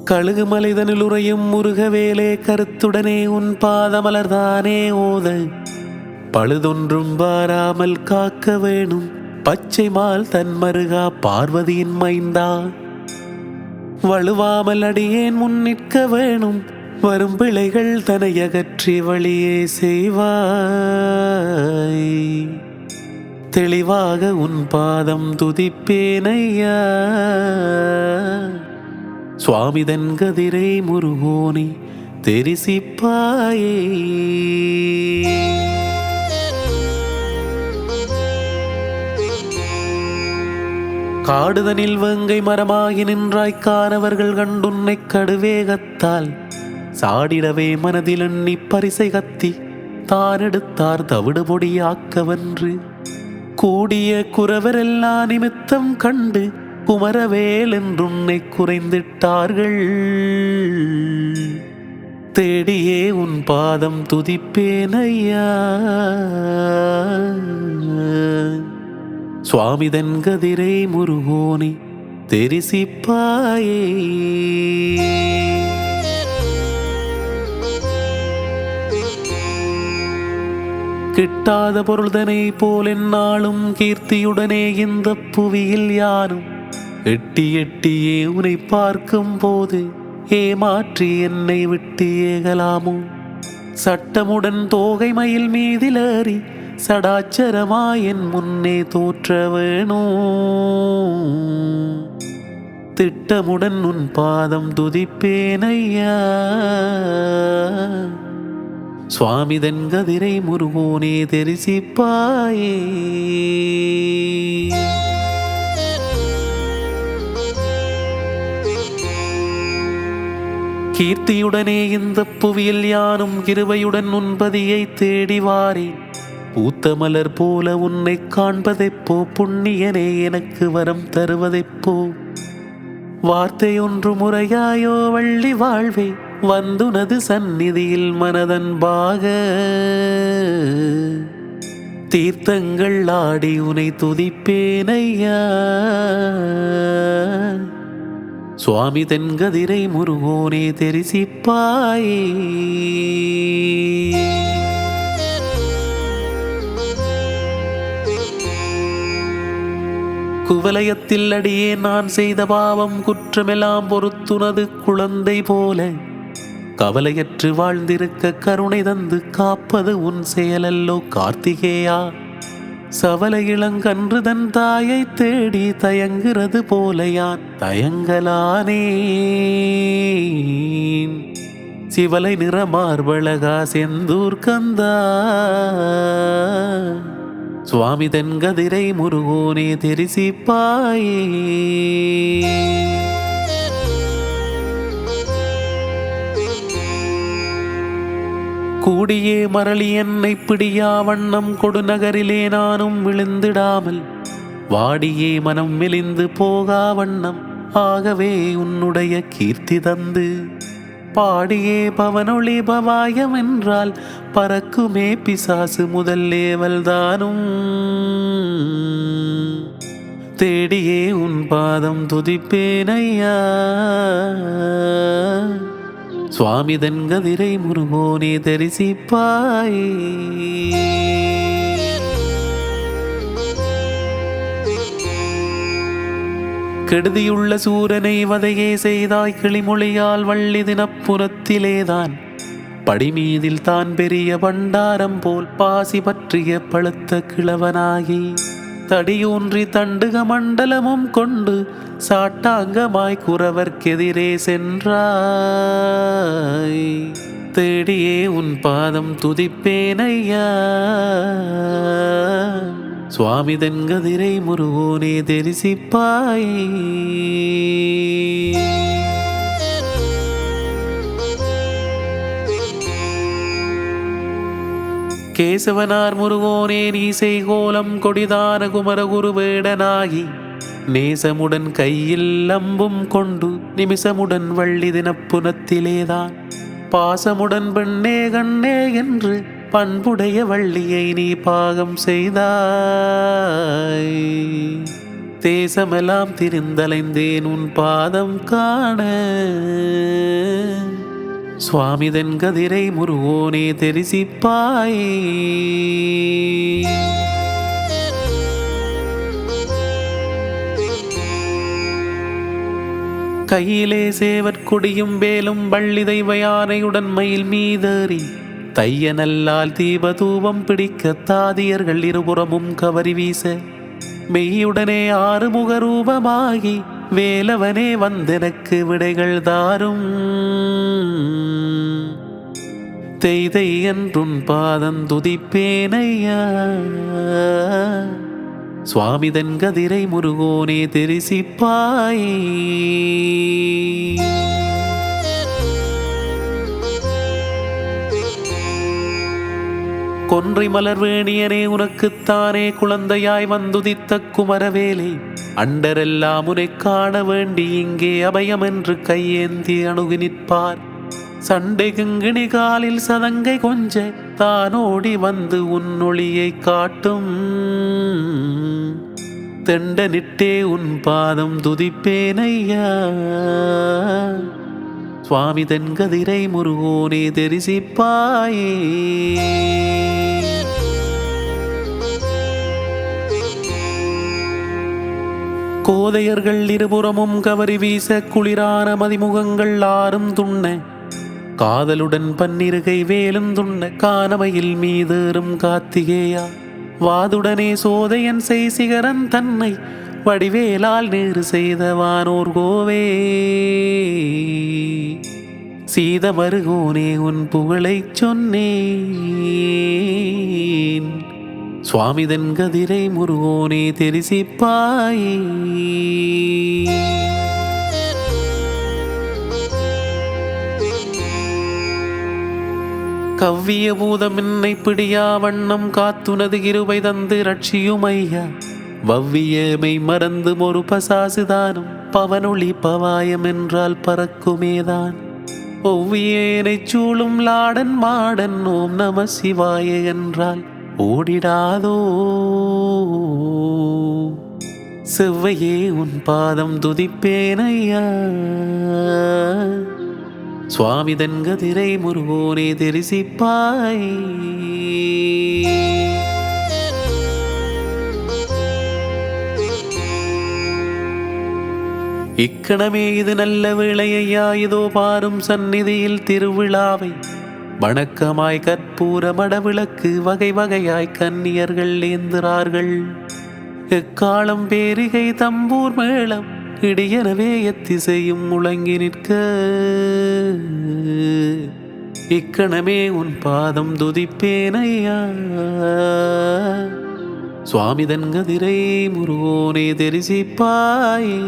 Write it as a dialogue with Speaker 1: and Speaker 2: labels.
Speaker 1: கழுகு மலைதனில் உறையும் முருகவேலே கருத்துடனே உன் பாதமலர்தானே ஓத பழுதொன்றும் வாராமல் காக்க வேணும் பச்சை மால் தன்மருகா பார்வதியின் மைந்தா. வழுவாமல் அடியேன் முன் நிற்க வேணும் வரும் பிழைகள் தனையகற்றி வழியே செய்வாய். தெளிவாக உன் பாதம் துதிப்பேனையா சுவாமிதன் கதிரை முருகோனி தெரிசிப்பாயே. காடுதனில் வெங்கை மரமாகி நின்றாய்க்கானவர்கள் கண்டுன்னை கடுவேகத்தால் சாடிடவே மனதில் எண்ணி பரிசை கத்தி தான் எடுத்தார் தவிடு பொடியாக்கவென்று கூடிய குறவரெல்லா நிமித்தம் கண்டு குமரவேல் என்றுன்னை குறைந்திட்டார்கள். தேடியே உன் பாதம் துதிப்பேனையா சுவாமிதன் கதிரை முருகோனி தெரிசிப்பாயே. கிட்டாத பொருள்தனை போல் என்னாலும் கீர்த்தியுடனே இந்த புவியில் யானும் எட்டி எட்டியே உன்னை பார்க்கும் போது ஏமாற்றி என்னை விட்டு ஏகலாமோ. சட்டமுடன் தோகை மயில் மீதிலேறி சடாச்சரமாயன் முன்னே தோற்ற வேணும் திட்டமுடன் உன் பாதம் துதிப்பேனையா சுவாமிதன் கதிரை முருகோனே தெரிசிப்பாயே. கீர்த்தியுடனே இந்த புவியில் யானும் கிருபையுடன் உன்பதியை தேடிவாரேன். பூத்த மலர் போல உன்னை காண்பதைப்போ புண்ணியனே எனக்கு வரம் தருவதைப்போ. வார்த்தை ஒன்று முறையாயோ வள்ளி வாழ்வே வந்துனது சந்நிதியில் மனதன்பாக தீர்த்தங்கள் ஆடி உனை துதிப்பேனையா சுவாமி தென்கதிரை முருகோனே தெரிசிப்பாயே. குவலயத்தில் அடியே நான் செய்த பாவம் குற்றமெல்லாம் பொறுத்துனது குழந்தை போல கவலையற்று வாழ்ந்திருக்க கருணை தந்து காப்பது உன் செயலல்லோ கார்த்திகேயா. சவல இளங்கன்று தன் தாயை தேடி தயங்குறது போல யான் தயங்கலானேன். சிவலை நிறமார்பழகா செந்தூர் கந்தா சுவாமி தென்கதிரை முருகோனே தெரிசிப்பாயே. கூடியே மரளி என்னை பிடியா வண்ணம் கொடுநகரிலே நானும் விழுந்திடாமல் வாடியே மனம் மெலிந்து போகா வண்ணம் ஆகவே உன்னுடைய கீர்த்தி தந்து பாடியே பவனொளி பவாயம் என்றால் பறக்குமே பிசாசு முதல் லேவல்தானும் தேடியே உன் பாதம் துதிப்பேனையா சுவாமிதன் கதிரை முருகோனே தெரிசிப்பாயே. கெடுதியுள்ள சூரனை வதையே செய்தாய் கிளிமொழியால் வள்ளி தினப்புறத்திலேதான் படிமீதில் தான் பெரிய பண்டாரம் போல் பாசி பற்றிய பழுத்த கிழவனாகி தடியூன்றி தண்டுக மண்டலமும் கொண்டு சாட்டாங்கமாய் குறவர்க்கெதிரே சென்றாய். தேடியே உன் பாதம் துதிப்பேனையா சுவாமி தென்கதிரை முருகோனே தெரிசிப்பாயே. கேசவனார் முருகோனே நீ செய்கோலம் கொடிதான குமரகுரு வேடனாகி நேசமுடன் கையில் அம்பும் கொண்டு நிமிஷமுடன் வள்ளி தினப்புனத்திலேதான் பாசமுடன் பெண்ணே கண்ணே என்று பண்புடைய வள்ளியை நீ பாகம் செய்தாய். தேசமெல்லாம் திரிந்தலைந்தேன் உன் பாதம் காண. சுவாமிதன் கதிரை முருகோனே தெரிசிப்பாயே. கையிலே சேவற்கொடியும் வேலும் வள்ளி தெய்வ யானையுடன் மயில் மீதேறி தையனல்லால் தீபதூபம் பிடிக்க தாதியர்கள் இருபுறமும் கவரி வீச மெய்யுடனே ஆறுமுக ரூபமாகி வேலவனே வந்தெனக்கு விடைகள் தாரும். தெய்தை என்றுன் பாதந்துதிப்பேனையா. சுவாமிதன் கதிரை முருகோனே தெரிசிப்பாயே. கொன்றை மலர்வேணியனே உனக்குத்தானே குழந்தையாய் வந்துதித்த குமரவேலை அண்டரெல்லாம் உனை காண வேண்டி இங்கே அபயம் என்று கையேந்தி அணுகி நிற்பார். சண்டை கிங்கிணி காலில் சதங்கை கொஞ்ச தானோடி வந்து உன் ஒளியை காட்டும். தெண்டனிட்டே உன் பாதம் துதிப்பேனையா. சுவாமிதன் கதிரை முருகோனே தெரிசிப்பாயே. கோதையர்கள் இருபுறமும் கவரி வீச குளிரான மதிமுகங்கள் ஆறும் துண்ண காதலுடன் பன்னிருகை வேலும் துண்ண கானமையில் மீதேறும் கார்த்திகேயா. வாதுடனே சோதையன் செய் சிகரன் தன்னை வடிவேலால் நேரு செய்த வானோர் கோவே. சீதமருகோனே உன் புகழைச் சொன்னேன். சுவாமிதன் கதிரை முருகோனே தெரிசிப்பாயே. கவ்விய பூதம் என்னை பிடியா வண்ணம் காத்துனது கிருபை தந்து ரட்சியுமையா. வவ்வியமை மறந்து ஒரு பசாசுதானும் பவனொளி பவாயம் என்றால் பறக்குமேதான். ஒவ்வியேனைச் சூழும் லாடன் மாடன் ஓம் நம சிவாய என்றால் ஓடிடாதோ. செவ்வையே உன் பாதம் துதிப்பேனையா. சுவாமிதன் கதிரை முருகோனே தெரிசிப்பாயே. இக்கணமே இது நல்ல வேளையா. இதோ பாரும் சந்நிதியில் திருவிழாவை வணக்கமாய் கற்பூர மடவிளக்கு வகை வகையாய் கன்னியர்கள் ஏந்துறார்கள். எக்காலம் பேரிகை தம்பூர் மேளம் இடியனவே எத்திசையும் முழங்கி நிற்க. இக்கணமே உன் பாதம் துதிப்பேனையா. சுவாமிதன் கதிரை முருகோனே தெரிசிப்பாயே.